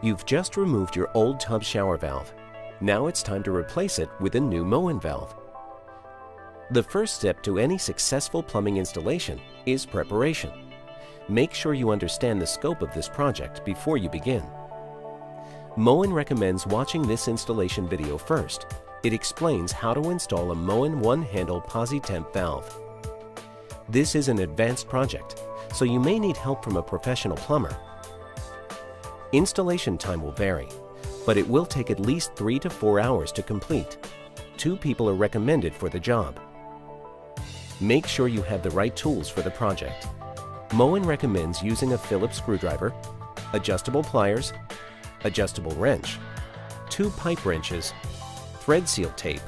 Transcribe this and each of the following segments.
You've just removed your old tub shower valve. Now it's time to replace it with a new Moen valve. The first step to any successful plumbing installation is preparation. Make sure you understand the scope of this project before you begin. Moen recommends watching this installation video first. It explains how to install a Moen one-handle posi-temp valve. This is an advanced project, so you may need help from a professional plumber. Installation time will vary, but it will take at least 3 to 4 hours to complete. 2 people are recommended for the job. Make sure you have the right tools for the project. Moen recommends using a Phillips screwdriver, adjustable pliers, adjustable wrench, 2 pipe wrenches, thread seal tape,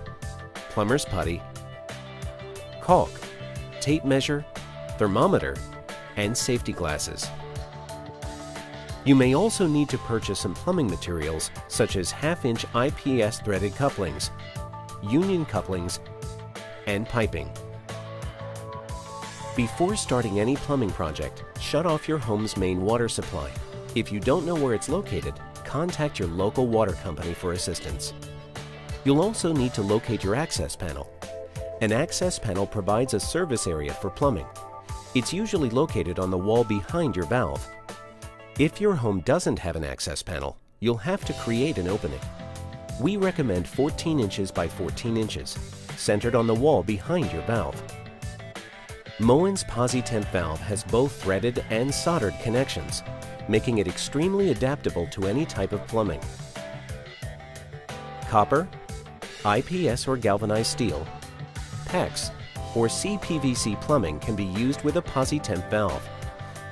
plumber's putty, caulk, tape measure, thermometer, and safety glasses. You may also need to purchase some plumbing materials such as half-inch IPS threaded couplings, union couplings, and piping. Before starting any plumbing project, shut off your home's main water supply. If you don't know where it's located, contact your local water company for assistance. You'll also need to locate your access panel. An access panel provides a service area for plumbing. It's usually located on the wall behind your valve. If your home doesn't have an access panel, you'll have to create an opening. We recommend 14 inches by 14 inches, centered on the wall behind your valve. Moen's posi-temp valve has both threaded and soldered connections, making it extremely adaptable to any type of plumbing. Copper, IPS or galvanized steel, PEX, or CPVC plumbing can be used with a posi-temp valve.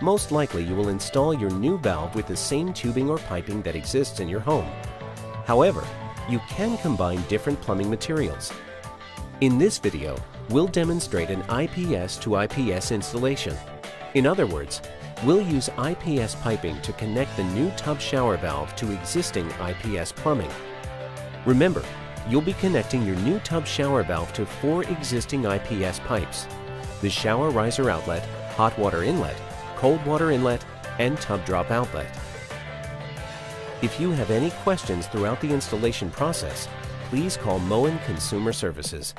Most likely you will install your new valve with the same tubing or piping that exists in your home. However, you can combine different plumbing materials. In this video, we'll demonstrate an IPS to IPS installation. In other words, we'll use IPS piping to connect the new tub shower valve to existing IPS plumbing. Remember, you'll be connecting your new tub shower valve to 4 existing IPS pipes: the shower riser outlet, hot water inlet, cold water inlet, and tub drop outlet. If you have any questions throughout the installation process, please call Moen Consumer Services.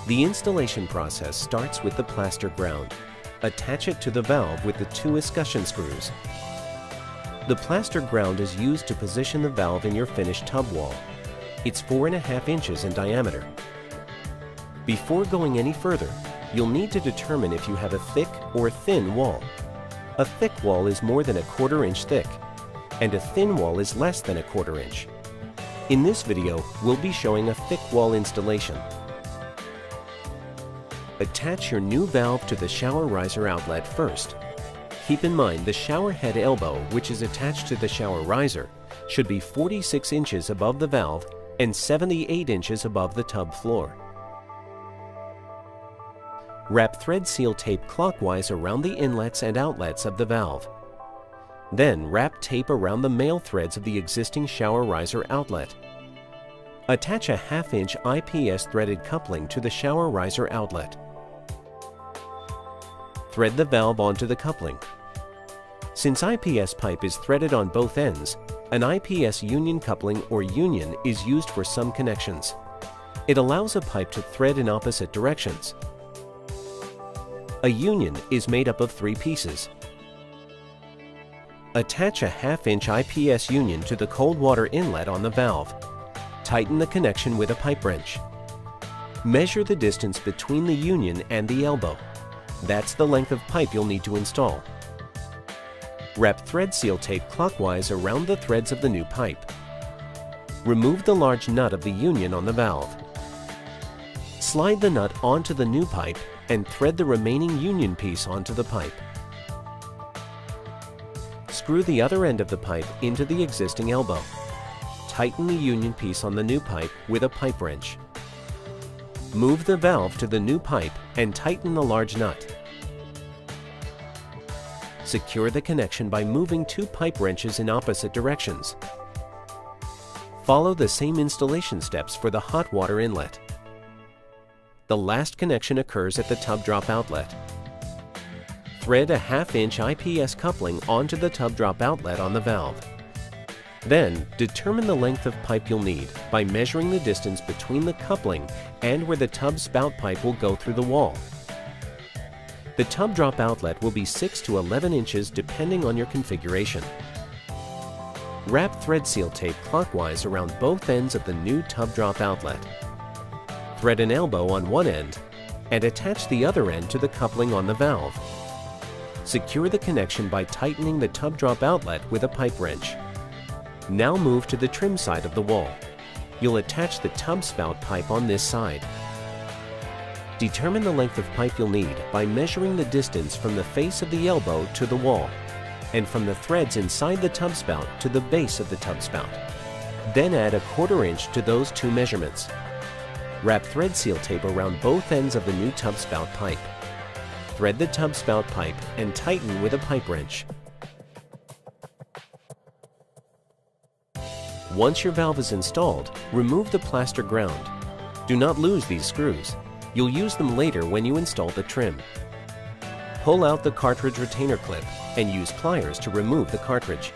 The installation process starts with the plaster ground. Attach it to the valve with the 2 escutcheon screws. The plaster ground is used to position the valve in your finished tub wall. It's 4.5 inches in diameter. Before going any further, you'll need to determine if you have a thick or thin wall. A thick wall is more than 1/4 inch thick, and a thin wall is less than 1/4 inch. In this video, we'll be showing a thick wall installation. Attach your new valve to the shower riser outlet first. Keep in mind the shower head elbow, which is attached to the shower riser, should be 46 inches above the valve and 78 inches above the tub floor. Wrap thread seal tape clockwise around the inlets and outlets of the valve. Then wrap tape around the male threads of the existing shower riser outlet. Attach a 1/2 inch IPS threaded coupling to the shower riser outlet. Thread the valve onto the coupling. Since IPS pipe is threaded on both ends, an IPS union coupling or union is used for some connections. It allows a pipe to thread in opposite directions. A union is made up of 3 pieces. Attach a 1/2 inch IPS union to the cold water inlet on the valve. Tighten the connection with a pipe wrench. Measure the distance between the union and the elbow. That's the length of pipe you'll need to install. Wrap thread seal tape clockwise around the threads of the new pipe. Remove the large nut of the union on the valve. Slide the nut onto the new pipe and thread the remaining union piece onto the pipe. Screw the other end of the pipe into the existing elbow. Tighten the union piece on the new pipe with a pipe wrench. Move the valve to the new pipe and tighten the large nut. Secure the connection by moving 2 pipe wrenches in opposite directions. Follow the same installation steps for the hot water inlet. The last connection occurs at the tub drop outlet. Thread a 1/2-inch IPS coupling onto the tub drop outlet on the valve. Then, determine the length of pipe you'll need by measuring the distance between the coupling and where the tub spout pipe will go through the wall. The tub drop outlet will be 6 to 11 inches depending on your configuration. Wrap thread seal tape clockwise around both ends of the new tub drop outlet. Thread an elbow on one end and attach the other end to the coupling on the valve. Secure the connection by tightening the tub drop outlet with a pipe wrench. Now move to the trim side of the wall. You'll attach the tub spout pipe on this side. Determine the length of pipe you'll need by measuring the distance from the face of the elbow to the wall and from the threads inside the tub spout to the base of the tub spout. Then add 1/4 inch to those two measurements. Wrap thread seal tape around both ends of the new tub spout pipe. Thread the tub spout pipe and tighten with a pipe wrench. Once your valve is installed, remove the plaster ground. Do not lose these screws. You'll use them later when you install the trim. Pull out the cartridge retainer clip and use pliers to remove the cartridge.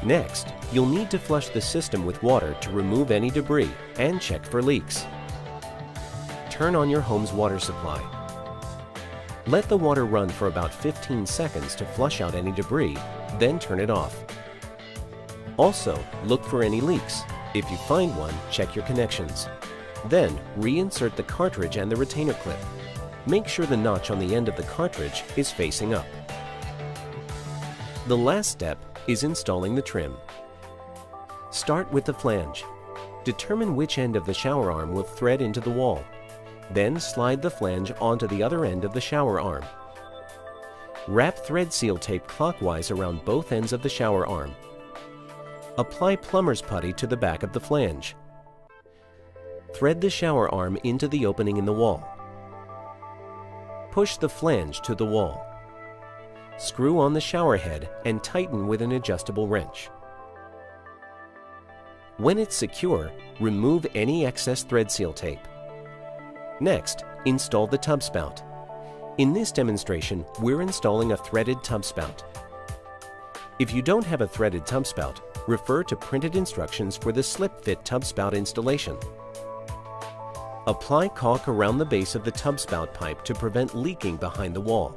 Next, you'll need to flush the system with water to remove any debris and check for leaks. Turn on your home's water supply. Let the water run for about 15 seconds to flush out any debris, then turn it off. Also, look for any leaks. If you find one, check your connections. Then, reinsert the cartridge and the retainer clip. Make sure the notch on the end of the cartridge is facing up. The last step is installing the trim. Start with the flange. Determine which end of the shower arm will thread into the wall. Then slide the flange onto the other end of the shower arm. Wrap thread seal tape clockwise around both ends of the shower arm. Apply plumber's putty to the back of the flange. Thread the shower arm into the opening in the wall. Push the flange to the wall. Screw on the shower head and tighten with an adjustable wrench. When it's secure, remove any excess thread seal tape. Next, install the tub spout. In this demonstration, we're installing a threaded tub spout. If you don't have a threaded tub spout, refer to printed instructions for the slip-fit tub spout installation. Apply caulk around the base of the tub spout pipe to prevent leaking behind the wall.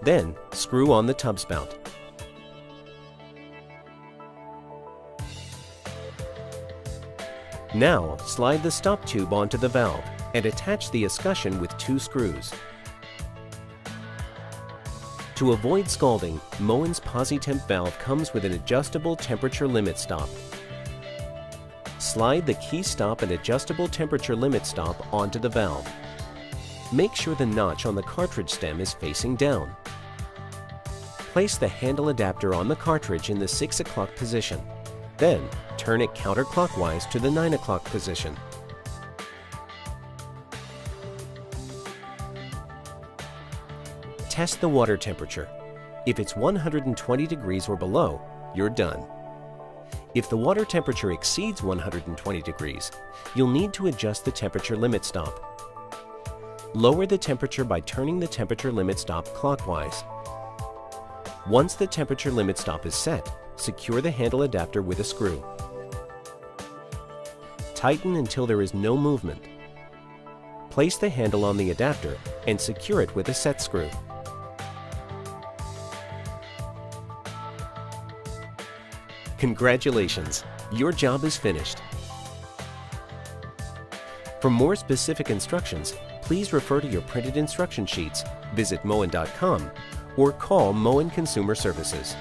Then, screw on the tub spout. Now, slide the stop tube onto the valve and attach the escutcheon with 2 screws. To avoid scalding, Moen's PosiTemp valve comes with an adjustable temperature limit stop. Slide the key stop and adjustable temperature limit stop onto the valve. Make sure the notch on the cartridge stem is facing down. Place the handle adapter on the cartridge in the 6 o'clock position. Then, turn it counterclockwise to the 9 o'clock position. Test the water temperature. If it's 120 degrees or below, you're done. If the water temperature exceeds 120 degrees, you'll need to adjust the temperature limit stop. Lower the temperature by turning the temperature limit stop clockwise. Once the temperature limit stop is set, secure the handle adapter with a screw. Tighten until there is no movement. Place the handle on the adapter and secure it with a set screw. Congratulations! Your job is finished. For more specific instructions, please refer to your printed instruction sheets, visit moen.com, or call Moen Consumer Services.